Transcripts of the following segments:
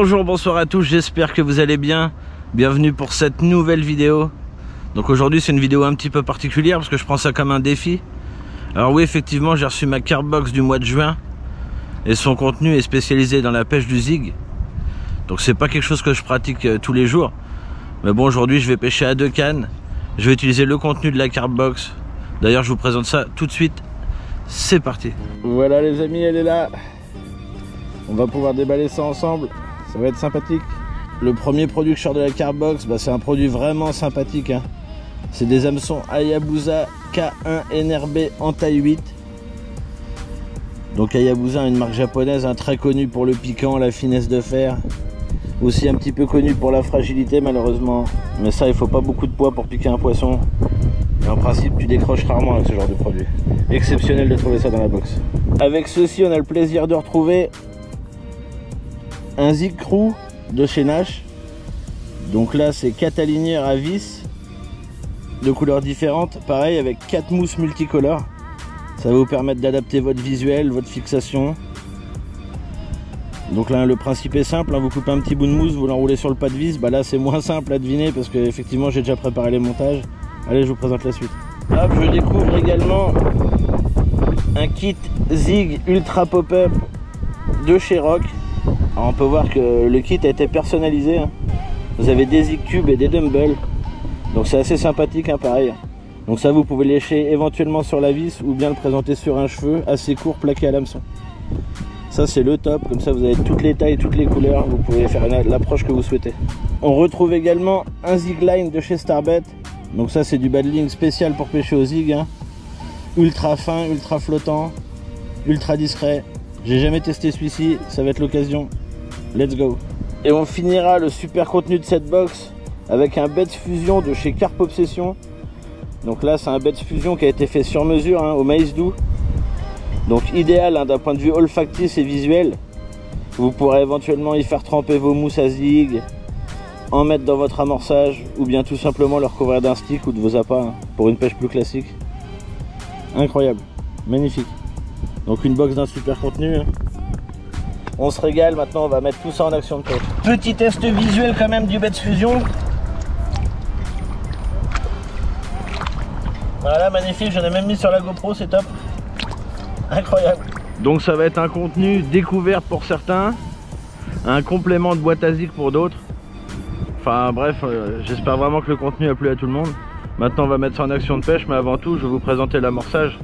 Bonjour, bonsoir à tous, j'espère que vous allez bien. Bienvenue pour cette nouvelle vidéo. Donc aujourd'hui c'est une vidéo un petit peu particulière parce que je prends ça comme un défi. Alors oui, effectivement, j'ai reçu ma Carpbox du mois de juin et son contenu est spécialisé dans la pêche du zig. Donc c'est pas quelque chose que je pratique tous les jours. Mais bon, aujourd'hui je vais pêcher à 2 cannes. Je vais utiliser le contenu de la Carpbox. D'ailleurs je vous présente ça tout de suite. C'est parti. Voilà les amis, elle est là. On va pouvoir déballer ça ensemble. Ça va être sympathique. Le premier produit que je sors de la Carpbox, c'est un produit vraiment sympathique, hein. C'est des hameçons Hayabusa K1 NRB en taille 8. Donc Hayabusa, une marque japonaise, très connue pour le piquant, la finesse de fer. Aussi un petit peu connue pour la fragilité malheureusement. Mais ça, il faut pas beaucoup de poids pour piquer un poisson. Et en principe, tu décroches rarement avec ce genre de produit. Exceptionnel de trouver ça dans la box. Avec ceci, on a le plaisir de retrouver un Zig Crew de chez Nash. Donc là c'est 4 aligneurs à vis de couleurs différentes, pareil avec 4 mousses multicolores. Ça va vous permettre d'adapter votre visuel, votre fixation. Donc là le principe est simple, vous coupez un petit bout de mousse, vous l'enroulez sur le pas de vis. Là c'est moins simple à deviner parce que effectivement j'ai déjà préparé les montages. Allez, je vous présente la suite. Hop, je découvre également un kit Zig Ultra Pop-Up de chez Rock. Alors on peut voir que le kit a été personnalisé. Vous avez des Zig Cubes et des dumbbells. Donc c'est assez sympathique, pareil. Donc ça, vous pouvez lécher éventuellement sur la vis ou bien le présenter sur un cheveu assez court plaqué à l'hameçon. Ça c'est le top, comme ça vous avez toutes les tailles, toutes les couleurs. Vous pouvez faire l'approche que vous souhaitez. On retrouve également un Zig Line de chez Starbait. Donc ça c'est du battling spécial pour pêcher au zig. Ultra fin, ultra flottant, ultra discret. J'ai jamais testé celui-ci, ça va être l'occasion. Let's go. Et on finira le super contenu de cette box avec un Betz Fusion de chez Carp Obsession. Donc là c'est un Betz Fusion qui a été fait sur mesure au maïs doux. Donc idéal d'un point de vue olfactif et visuel. Vous pourrez éventuellement y faire tremper vos mousses à zig, en mettre dans votre amorçage ou bien tout simplement le recouvrir d'un stick ou de vos appâts pour une pêche plus classique. Incroyable, magnifique. Donc une box d'un super contenu. On se régale, maintenant on va mettre tout ça en action de pêche. Petit test visuel quand même du Betz Fusion. Voilà, magnifique, j'en ai même mis sur la GoPro, c'est top. Incroyable. Donc ça va être un contenu découverte pour certains, un complément de boîte à zig pour d'autres. Enfin bref, j'espère vraiment que le contenu a plu à tout le monde. Maintenant on va mettre ça en action de pêche, mais avant tout je vais vous présenter l'amorçage.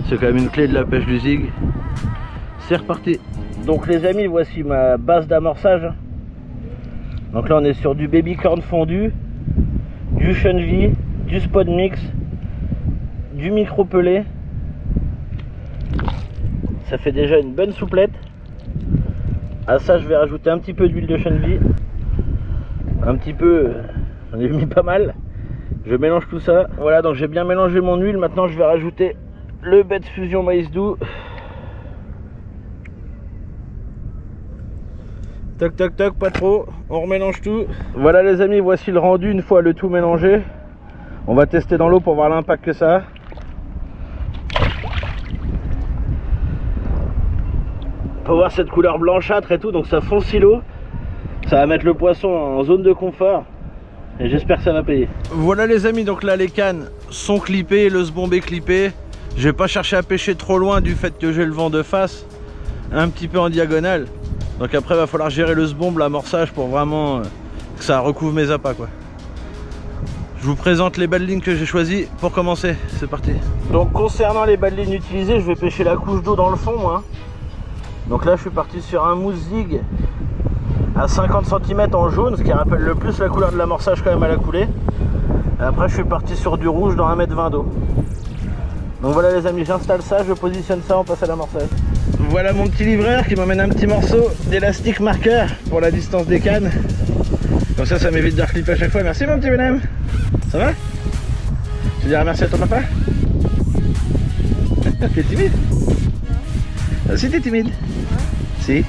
C'est quand même une clé de la pêche du zig. C'est reparti. Donc les amis, voici ma base d'amorçage. Donc là on est sur du baby corn fondu, du chenvi, du spot mix, du micro pelé. Ça fait déjà une bonne souplette. À ça je vais rajouter un petit peu d'huile de chenvi. Un petit peu, j'en ai mis pas mal. Je mélange tout ça. Voilà, donc j'ai bien mélangé mon huile. Maintenant je vais rajouter le Betz Fusion maïs doux. Toc toc toc, pas trop, on remélange tout. Voilà les amis, voici le rendu une fois le tout mélangé. On va tester dans l'eau pour voir l'impact que ça a. On peut voir cette couleur blanchâtre et tout, donc ça fonce l'eau. Ça va mettre le poisson en zone de confort. Et j'espère que ça va payer. Voilà les amis, donc là les cannes sont clippées, le sbomb est clippé. Je vais pas chercher à pêcher trop loin du fait que j'ai le vent de face, un petit peu en diagonale. Donc après il va falloir gérer le sbomb, l'amorçage pour vraiment que ça recouvre mes appâts quoi. Je vous présente les badlings que j'ai choisis pour commencer, c'est parti. Donc concernant les badlings utilisés, je vais pêcher la couche d'eau dans le fond moi. Donc là je suis parti sur un mousse zig à 50 cm en jaune, ce qui rappelle le plus la couleur de l'amorçage quand même à la coulée. Et après je suis parti sur du rouge dans 1,20 m d'eau. Donc voilà les amis, j'installe ça, je positionne ça, on passe à l'amorçage. Voilà mon petit livreur qui m'emmène un petit morceau d'élastique marqueur pour la distance des cannes. Comme ça m'évite de reclipper à chaque fois. Merci mon petit bonhomme. Ça va? Tu diras merci à ton papa? T'es timide? Ah, si t'es timide? Si.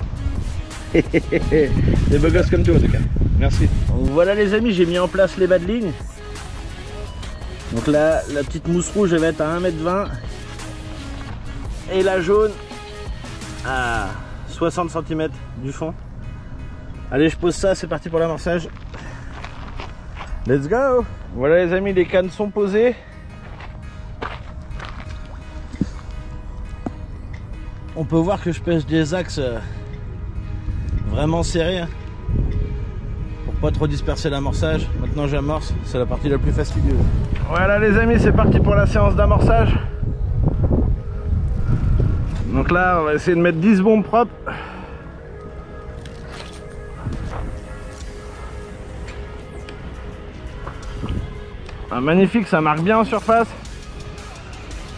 Des beaux gosses comme toi en tout cas. Merci. Voilà les amis, j'ai mis en place les badlings. Donc là, la petite mousse rouge elle va être à 1,20 m. Et la jaune à 60 cm du fond. Allez, je pose ça, c'est parti pour l'amorçage. Let's go! Voilà les amis, les cannes sont posées. On peut voir que je pêche des axes vraiment serrés, hein, pour pas trop disperser l'amorçage. Maintenant j'amorce, c'est la partie la plus fastidieuse. Voilà les amis, c'est parti pour la séance d'amorçage. Donc là on va essayer de mettre 10 bombes propres. Ah, magnifique, ça marque bien en surface.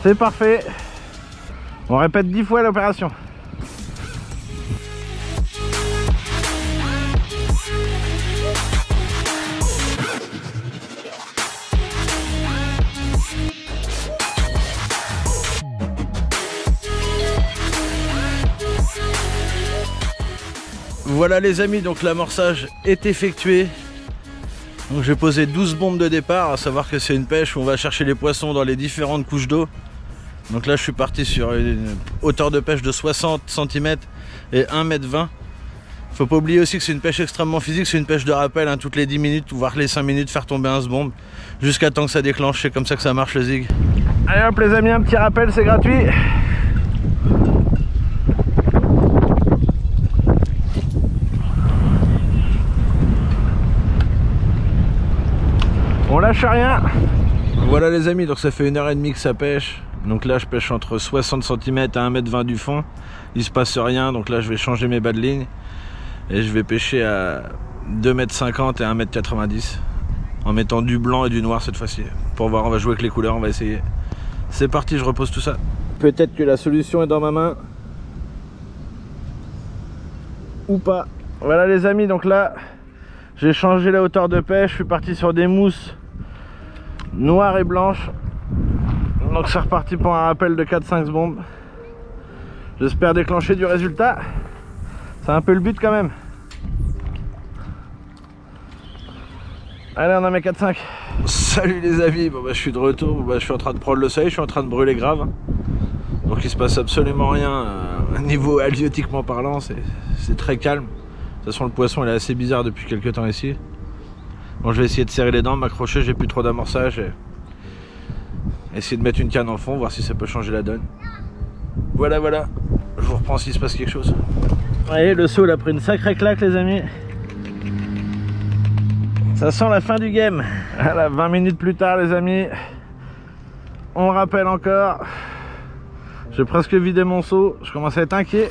C'est parfait. On répète 10 fois l'opération. Voilà les amis, donc l'amorçage est effectué. Donc j'ai posé 12 bombes de départ, à savoir que c'est une pêche où on va chercher les poissons dans les différentes couches d'eau. Donc là je suis parti sur une hauteur de pêche de 60 cm et 1,20 m. Faut pas oublier aussi que c'est une pêche extrêmement physique, c'est une pêche de rappel, hein, toutes les 10 minutes, voire les 5 minutes, faire tomber un bombe jusqu'à temps que ça déclenche, c'est comme ça que ça marche le zig. Allez hop les amis, un petit rappel, c'est gratuit. On lâche rien. Voilà les amis, donc ça fait 1h30 que ça pêche. Donc là je pêche entre 60 cm à 1,20 m du fond. Il se passe rien, donc là je vais changer mes bas de ligne. Et je vais pêcher à 2,50 m et 1,90 m. En mettant du blanc et du noir cette fois-ci. Pour voir, on va jouer avec les couleurs, on va essayer. C'est parti, je repose tout ça. Peut-être que la solution est dans ma main. Ou pas. Voilà les amis, donc là j'ai changé la hauteur de pêche. Je suis parti sur des mousses noires et blanches. Donc c'est reparti pour un rappel de 4-5 bombes. J'espère déclencher du résultat. C'est un peu le but quand même. Allez, on en met 4-5. Salut les amis, bon, bah, je suis de retour. Bon, bah, je suis en train de prendre le soleil, je suis en train de brûler grave. Donc il se passe absolument rien. Niveau halieutiquement parlant, c'est très calme. De toute façon le poisson il est assez bizarre depuis quelques temps ici. Bon, je vais essayer de serrer les dents, m'accrocher, j'ai plus trop d'amorçage et essayer de mettre une canne en fond, voir si ça peut changer la donne. Voilà, je vous reprends s'il se passe quelque chose. Allez, le saut il a pris une sacrée claque les amis. Ça sent la fin du game. Voilà, 20 minutes plus tard les amis. On rappelle encore. J'ai presque vidé mon seau, je commence à être inquiet.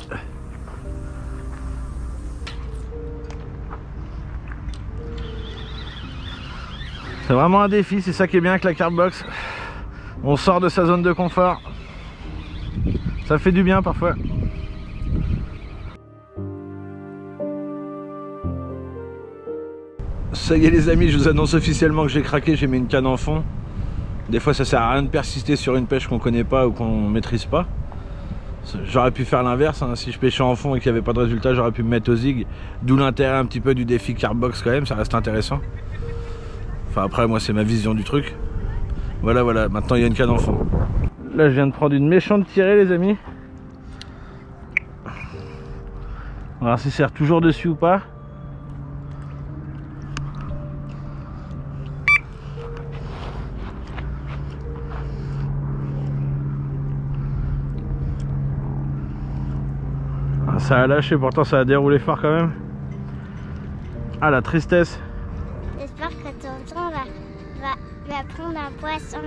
C'est vraiment un défi, c'est ça qui est bien avec la Carp Box. On sort de sa zone de confort. Ça fait du bien parfois. Ça y est les amis, je vous annonce officiellement que j'ai craqué, j'ai mis une canne en fond. Des fois ça sert à rien de persister sur une pêche qu'on connaît pas ou qu'on maîtrise pas. J'aurais pu faire l'inverse, hein. Si je pêchais en fond et qu'il n'y avait pas de résultat, j'aurais pu me mettre au zig. D'où l'intérêt un petit peu du défi Carp Box quand même, ça reste intéressant. Enfin après moi c'est ma vision du truc. Voilà, maintenant il y a une canne en fond. Là je viens de prendre une méchante tirée les amis. On va voir si ça sert toujours dessus ou pas. Ça a lâché, pourtant ça a déroulé fort quand même. Ah la tristesse. J'espère que tonton va prendre un poisson.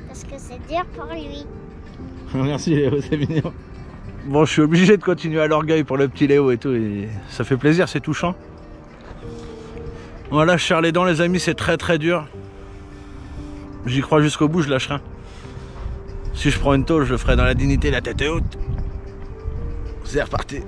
Parce que c'est dur pour lui. Merci Léo, c'est mignon. Bon, je suis obligé de continuer à l'orgueil pour le petit Léo et tout. Et ça fait plaisir, c'est touchant. Voilà, je serre les dents les amis, c'est très dur. J'y crois jusqu'au bout, je lâche rien. Si je prends une tôle, je le ferai dans la dignité, la tête haute. C'est reparti.